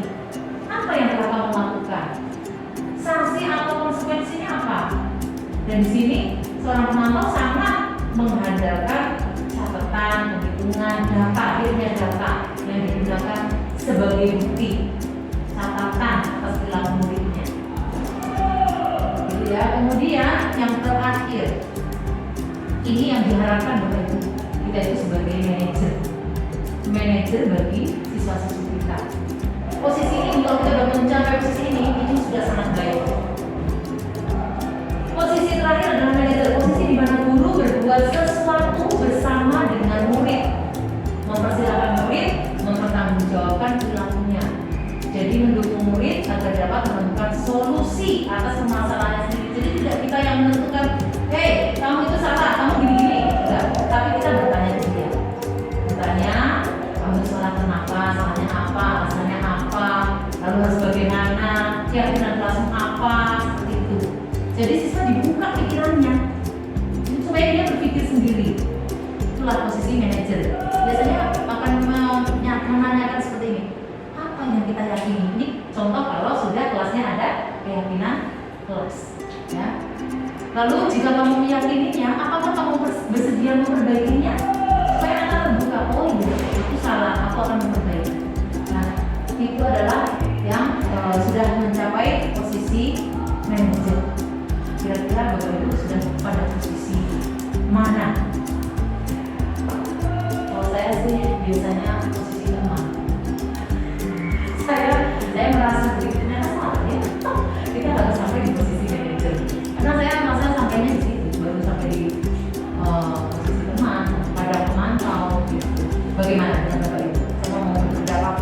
A: Apa yang telah kamu lakukan? Sanksi atau konsekuensinya apa? Dan di sini seorang pemantau sangat mengandalkan catatan, penghitungan, data, akhirnya data yang digunakan sebagai bukti, catatan atas perilaku muridnya. Gitu ya. Kemudian yang terakhir, ini yang diharapkan Bapak Ibu, kita itu sebagai manajer bagi siswa-siswi kita. Posisi ini kalau kita sudah mencapai posisi ini sudah sangat baik. Posisi terakhir adalah manajer, posisi di mana guru berbuat sesuatu bersama dengan murid, mempersilahkan murid mempertanggungjawabkan perilakunya. Jadi mendukung murid agar dapat menemukan solusi atas permasalahannya sendiri. Jadi tidak kita yang menentukan, hei kamu itu salah, kamu gini-gini, enggak. Tapi kita bertanya ke dia, bertanya, kamu itu salah kenapa, salahnya apa, alasannya apa, lalu harus bagaimana, keyakinan kelasmu apa, seperti itu. Jadi siswa dibuka pikirannya supaya dia berpikir sendiri. Itulah posisi manajer. Biasanya akan menanyakan seperti ini, apa yang kita yakini? Ini contoh kalau sudah kelasnya ada keyakinan kelas. Ya. Lalu jika kamu meyakininya, apakah kamu bersedia memperbaikinya? Supaya anak terbuka, oh iya, itu salah, aku akan memperbaiki. Nah, itu adalah yang sudah mencapai posisi manajer. Kira-kira Bapak Ibu sudah pada posisi mana? Kalau saya sih biasanya posisi teman. Saya merasa berikutnya salah ya. Kita harus sampai di posisi manajer. Karena saya merasa sampainya di situ, baru sampai di posisi teman, pada pemantau gitu. Bagaimana dengan Bapak Ibu? Saya mau berpendapat.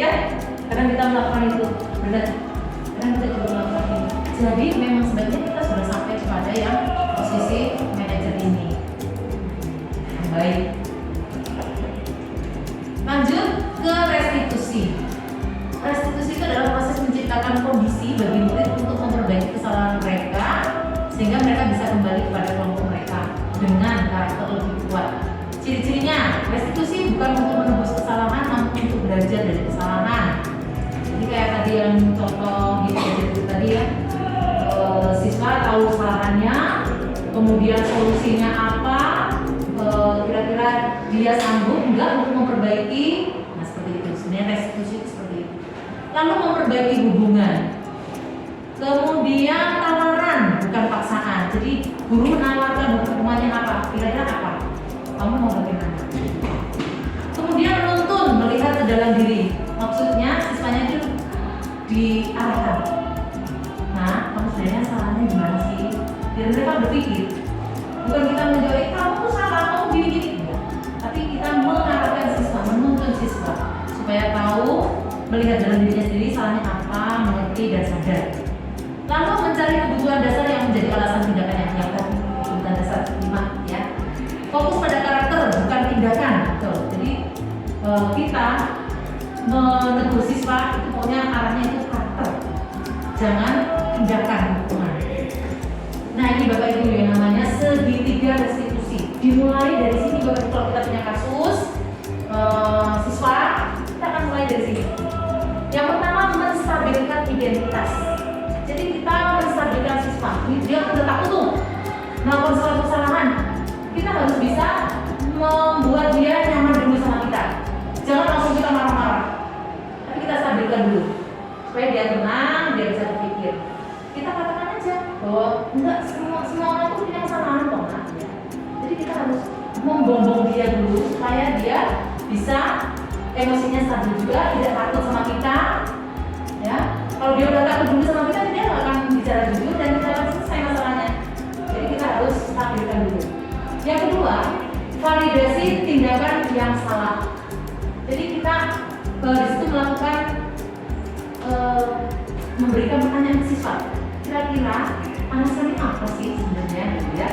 A: ya. Kadang kita melakukan itu, benar. Kadang kita juga melakukan ini. Jadi memang sebaiknya kita sudah sampai kepada yang posisi manajer ini. Baik. Lanjut ke restitusi. Restitusi itu adalah proses menciptakan kondisi bagi murid untuk memperbaiki kesalahan mereka sehingga mereka bisa kembali kepada kelompok mereka dengan karakter lebih kuat. Ciri-cirinya, restitusi bukan untuk menebus kesalahan namun untuk belajar dari kesalahan. Jadi kayak tadi yang contoh gitu tadi ya, siswa tahu kesalahannya, kemudian solusinya apa, kira-kira dia sanggup enggak untuk memperbaiki. Nah seperti itu, sebenarnya restitusi itu seperti itu. Lalu memperbaiki hubungan, kemudian tawaran bukan paksaan. Jadi guru menawarkan hukumannya apa, kira-kira apa, kamu mau bagaimana. Kemudian menuntun, melihat ke dalam diri, maksudnya siswanya itu diarahkan. Nah kamu sebenarnya salahnya gimana sih, biar mereka berpikir. Bukan kita menjauhi kamu tuh salah, kamu gini-gini, tapi kita mengarahkan siswa, menuntun siswa supaya tahu, melihat dalam dirinya sendiri salahnya apa, mengerti dan sadar. Lalu mencari kebutuhan dasar yang menjadi alasan tindakannya, yang tadi kebutuhan dasar 5 ya. Fokus pada karakter bukan tindakan. Tuh. Jadi kita menegur siswa itu pokoknya arahnya itu karakter, jangan tindakan hukuman. Nah ini Bapak Ibu yang namanya segitiga restitusi. Dimulai dari sini Bapak Ibu, kalau kita punya kasus siswa, kita akan mulai dari sini. Yang pertama menstabilkan identitas. Jadi kita menstabilkan siswa. Dia udah takut tuh melakukan suatu kesalahan. Kita harus bisa membuat dia nyaman dulu sama kita. Jangan langsung kita marah-marah. Tapi kita stabilkan dulu supaya dia tenang, dia bisa berpikir. Kita katakan aja bahwa enggak semua orang itu punya kesalahan kok. Nah, ya. Jadi kita harus membombong dia dulu supaya dia bisa emosinya stabil juga, tidak takut sama kita. Ya, kalau dia udah takut dulu sama kita, dia nggak akan bicara jujur dan tidak akan selesai masalahnya. Jadi kita harus stabilkan dulu. Yang kedua, validasi tindakan yang salah. Jadi kita di situ melakukan memberikan pertanyaan ke siswa. Kira-kira alasannya apa sih sebenarnya dia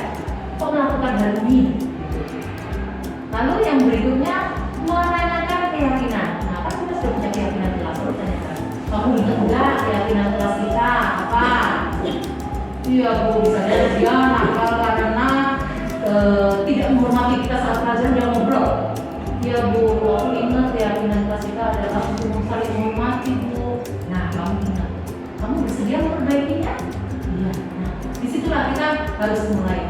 A: kok melakukan hal ini? Lalu yang berikutnya menanyakan keyakinan. Nah, kan kita sudah punya keyakinan kelas, lalu tanyakan. Kamu ingat enggak keyakinan kelas kita apa? Iya Bu, misalnya dia nakal karena tidak menghormati kita saat pelajaran dia ngobrol. Iya Bu, aku ingat keyakinan kelas kita adalah untuk saling menghormati Bu. Nah, kamu ingat, kamu bersedia memperbaikinya? Iya. Nah, disitulah kita harus mulai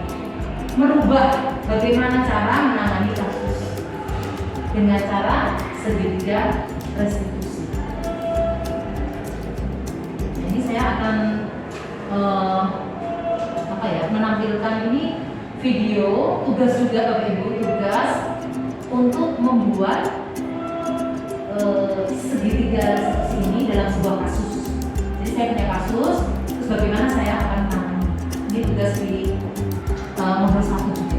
A: merubah bagaimana cara menangani kasus dengan cara segitiga restitusi. Jadi saya akan menampilkan ini video tugas juga Bapak Ibu, tugas untuk membuat segitiga restitusi ini dalam sebuah kasus. Jadi saya punya kasus, terus bagaimana saya akan menangani. Ini tugas di modul 1 juga.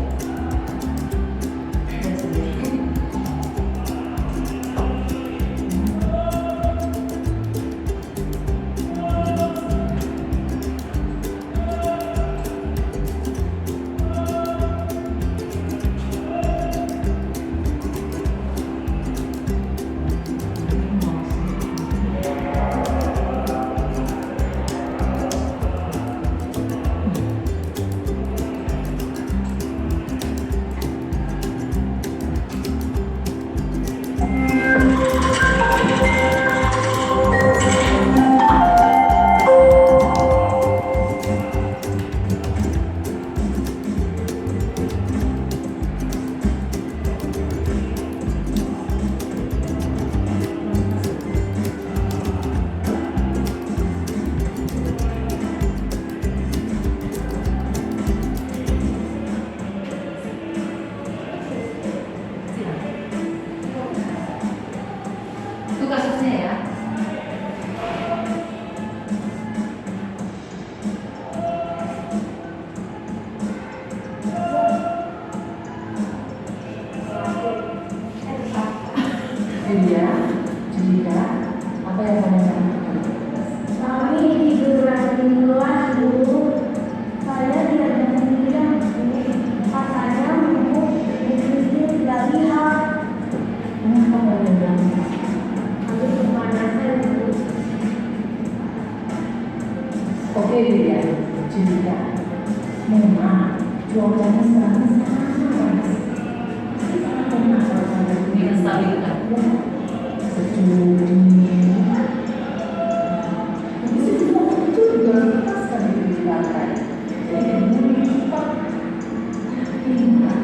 D: Cuacanya sekarang sangat panas.
A: Distabilkan.
D: Sejuk dingin. Begitu juga itu juga lepaskan di lantai. Jadi kemudian kita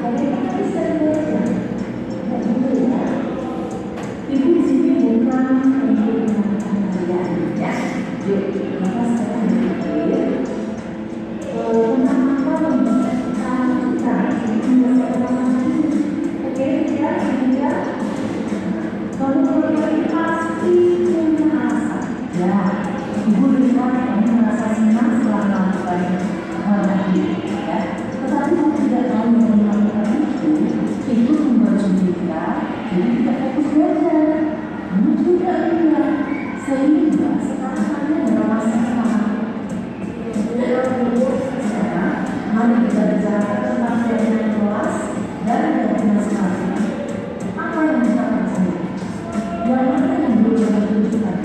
D: kalau kita bisa belajar, tidak betul ya. Ibu di sini bukan untuk melakukan pekerjaan, ya. Yuk, maka sekarang kita tentang apa yang bisa kita lakukan untuk memperbaiki. Oke, ya. Kalau ini pasti punya asa. Ya, ibu lihat kamu merasa senang setelah melakukan hal ini, ya. Tetapi kalau tidak mau melakukan itu membuat kita jadi tidak fokus belajar. Juga enggak. Sehingga sekarang hanya dalam masa sekarang. Sekarang, mari kita bicara tentang keadaan kelas dan keadaan sekarang. Apa yang kita lakukan? Yang mana yang belum ditunjukkan?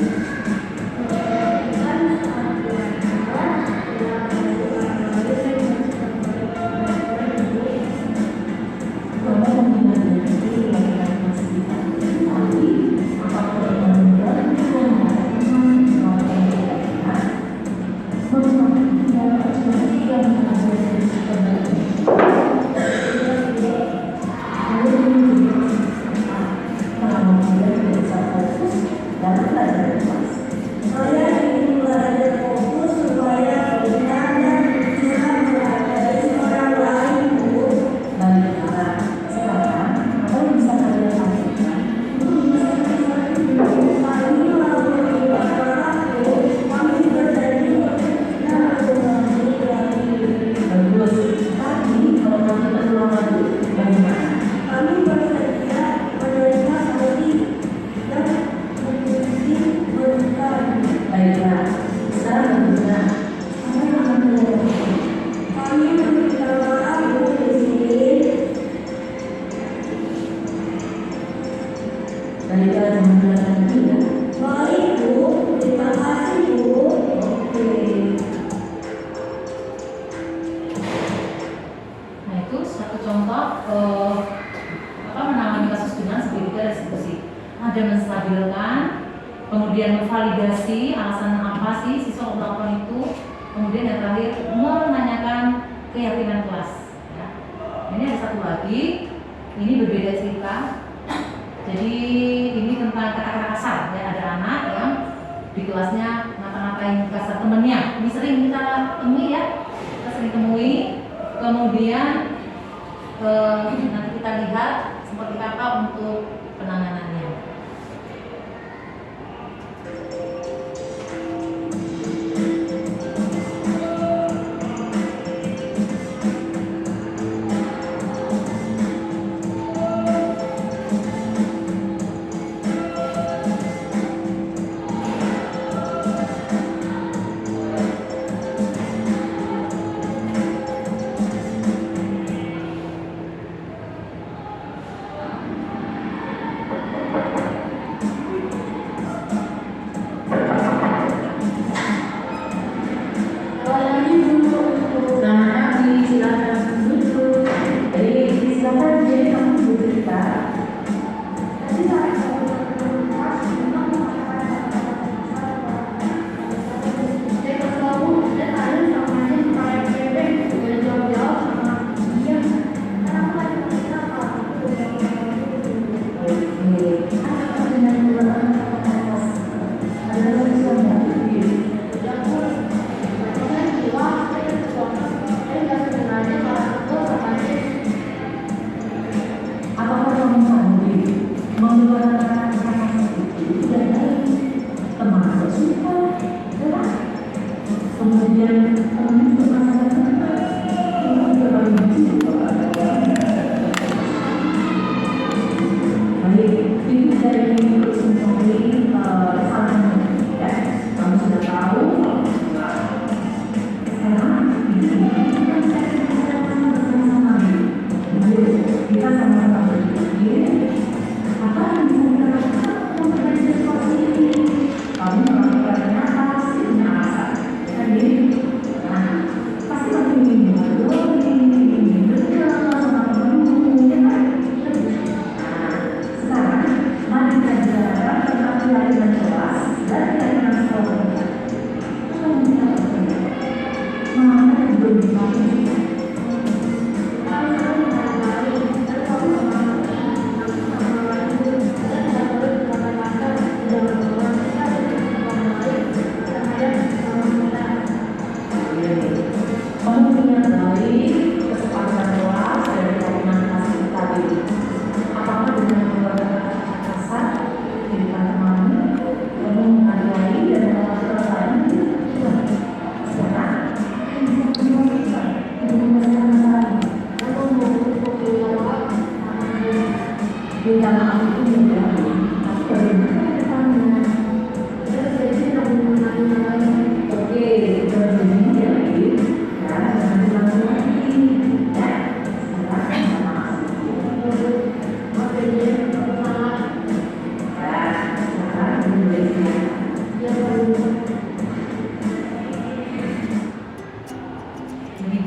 A: Ada menstabilkan, kemudian memvalidasi alasan apa sih siswa melakukan itu, kemudian yang terakhir menanyakan keyakinan kelas. Ya. Ini ada satu lagi, ini berbeda cerita. Jadi ini tentang kata-kata kasar. Ya, ada anak yang di kelasnya ngata-ngatain kasar temennya. Ini sering kita temui ya, kita sering temui. Kemudian nanti kita lihat seperti apa untuk penanganannya.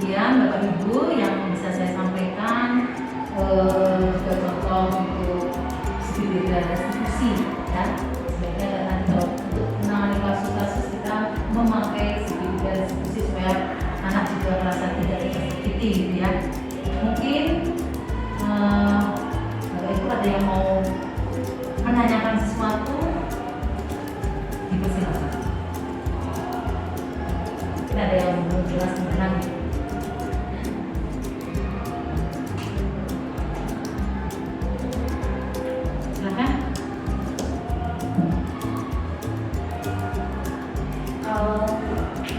A: Demikian Bapak Ibu yang bisa saya sampaikan, juga contoh untuk segitiga restitusi ya. Sebaiknya nanti kalau untuk menangani kasus-kasus kita memakai segitiga restitusi supaya anak juga merasa tidak tersakiti gitu ya. Mungkin Bapak Ibu ada yang mau menanyakan sesuatu, dipersilakan. Mungkin ada yang belum jelas tentang silakan.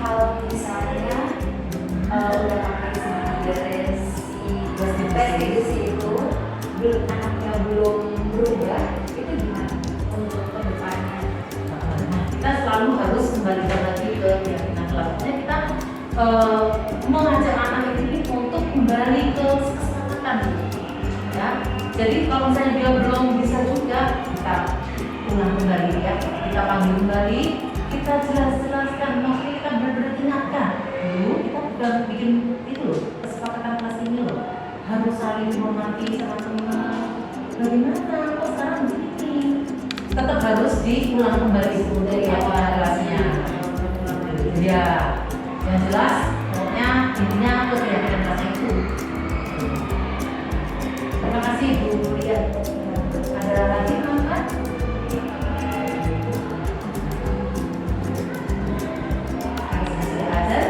C: Kalau misalnya udah pakai restitusi itu anaknya belum berubah, itu gimana untuk kedepannya?
A: Kita selalu harus kembalikan lagi ke keyakinan kelasnya. Kita mengajak anak ini untuk kembali ke kesepakatan ya. Jadi kalau misalnya dia belum bisa juga, kita ulang kembali ya, kita panggil kembali, kita jelaskan, makanya kita benar-benar ingatkan dulu, kita bukan bikin itu loh, kesepakatan kelas ini loh, harus saling menghormati sama teman. Bagaimana kok sekarang begini? Tetap harus diulang kembali dari awal kelasnya. Ya, yang jelas pokoknya intinya ke keyakinan kelasnya itu. Terima kasih Bu Lia. Ada lagi teman-teman? Ada?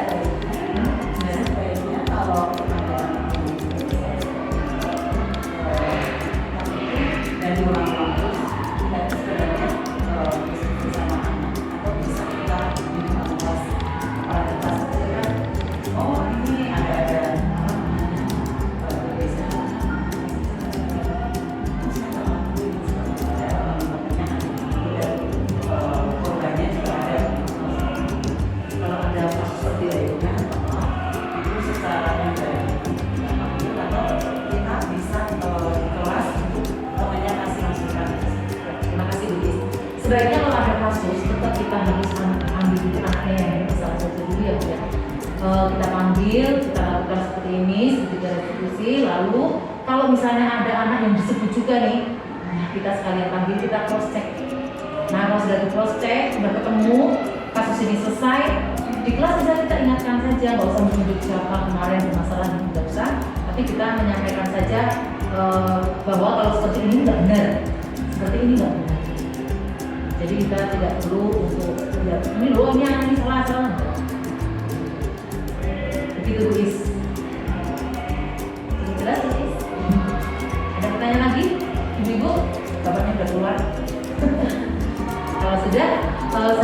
D: Sebaiknya kalau ada dan diulang-ulang terus, kita sebenarnya diskusi sama anak atau bisa kita kelas kepala kelas itu kan, oh ini ada korbannya juga ada. Kalau ada kasus seperti itu kan, itu secara pribadi atau kita bisa di kelas untuk temannya kasih masukan.
A: Terima kasih Bu Gis. Sebaiknya kalau ada kasus tetap kita harus ambil itu anaknya yang bisa saja dulu ya Bu ya. Kita panggil, kita lakukan seperti ini, seperti restitusi. Lalu kalau misalnya ada anak yang disebut juga nih, nah kita sekalian panggil, kita cross check. Nah kalau sudah di cross check, sudah ketemu, kasus ini selesai, di kelas bisa kita ingatkan saja, nggak usah menunjuk siapa kemarin bermasalah, tidak usah. Tapi kita menyampaikan saja bahwa kalau seperti ini nggak benar, seperti ini nggak benar. Jadi kita tidak perlu untuk lihat ini loh, ini anak ini salah. Begitu Bu Is. Jadi jelas Bu Is. Ada pertanyaan lagi? Ibu, bapaknya udah keluar. Kalau sudah,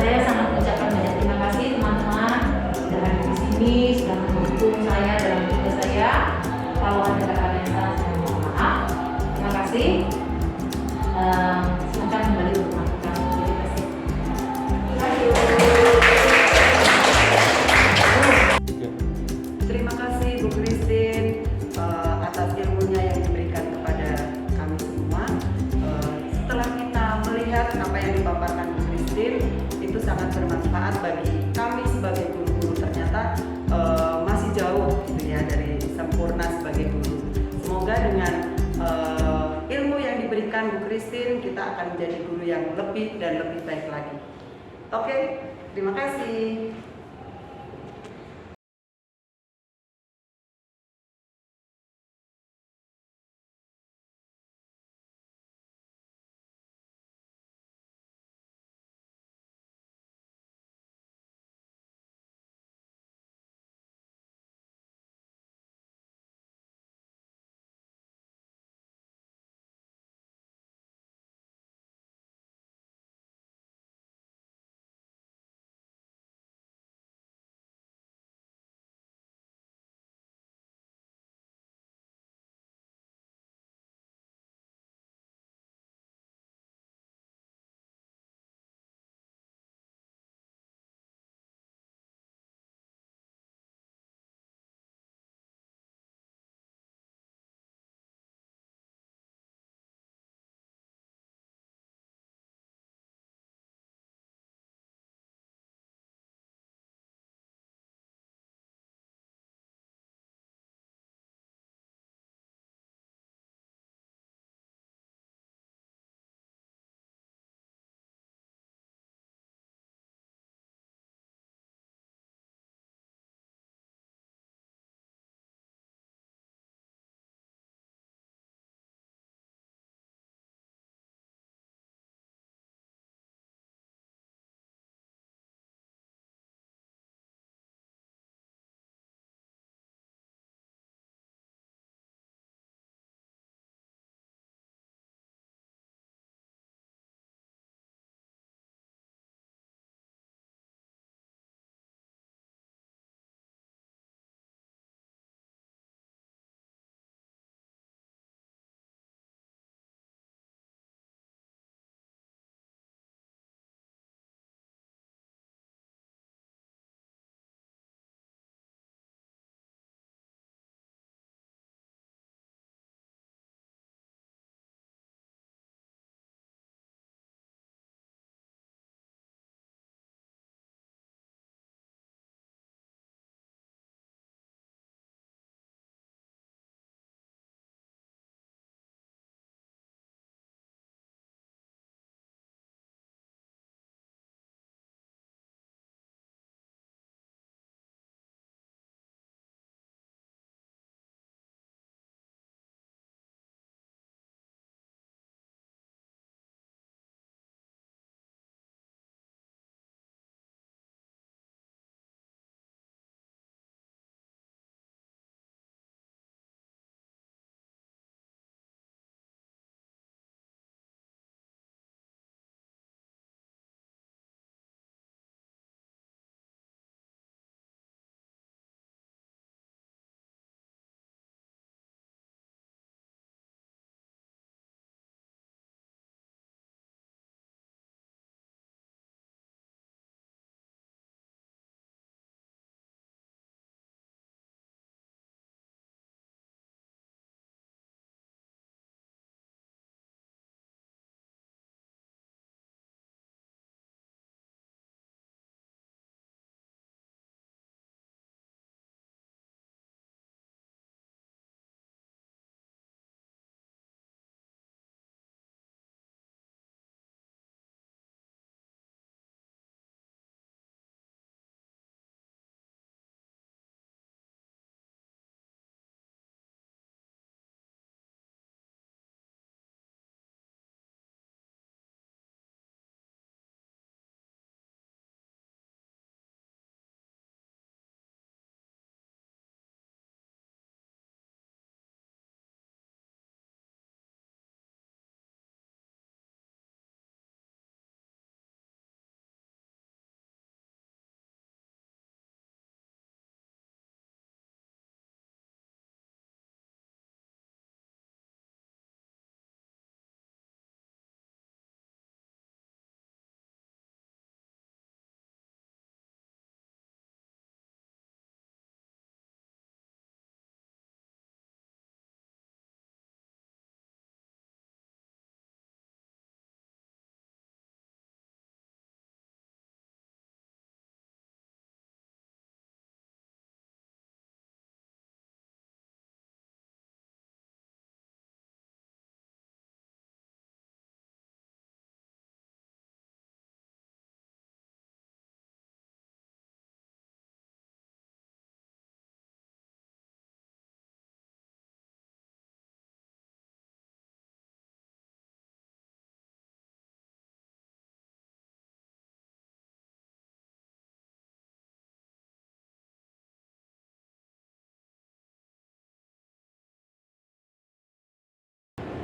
A: saya sangat mengucapkan banyak terima kasih teman-teman sudah hadir di sini, sudah mendukung saya dalam tugas saya. Kalau ada kata-kata yang salah, saya mohon maaf. Terima kasih. Silakan kembali untuk melakukan. Terima kasih.
E: Terima kasih Bu Christine atas ilmunya yang diberikan kepada kami semua. Setelah kita melihat apa yang dipaparkan Bu Christine, itu sangat bermanfaat bagi kami sebagai guru-guru. Ternyata masih jauh gitu ya dari sempurna sebagai guru. Semoga dengan ilmu yang diberikan Bu Christine, kita akan menjadi guru yang lebih dan lebih baik lagi. Oke, terima kasih.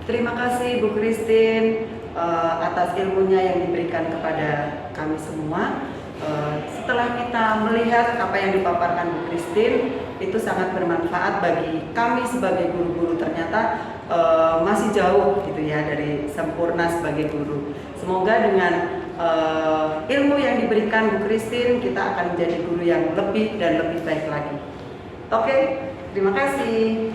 E: Terima kasih Bu Christine atas ilmunya yang diberikan kepada kami semua. Setelah kita melihat apa yang dipaparkan Bu Christine, itu sangat bermanfaat bagi kami sebagai guru-guru. Ternyata masih jauh gitu ya dari sempurna sebagai guru. Semoga dengan ilmu yang diberikan Bu Christine, kita akan menjadi guru yang lebih dan lebih baik lagi. Oke, terima kasih.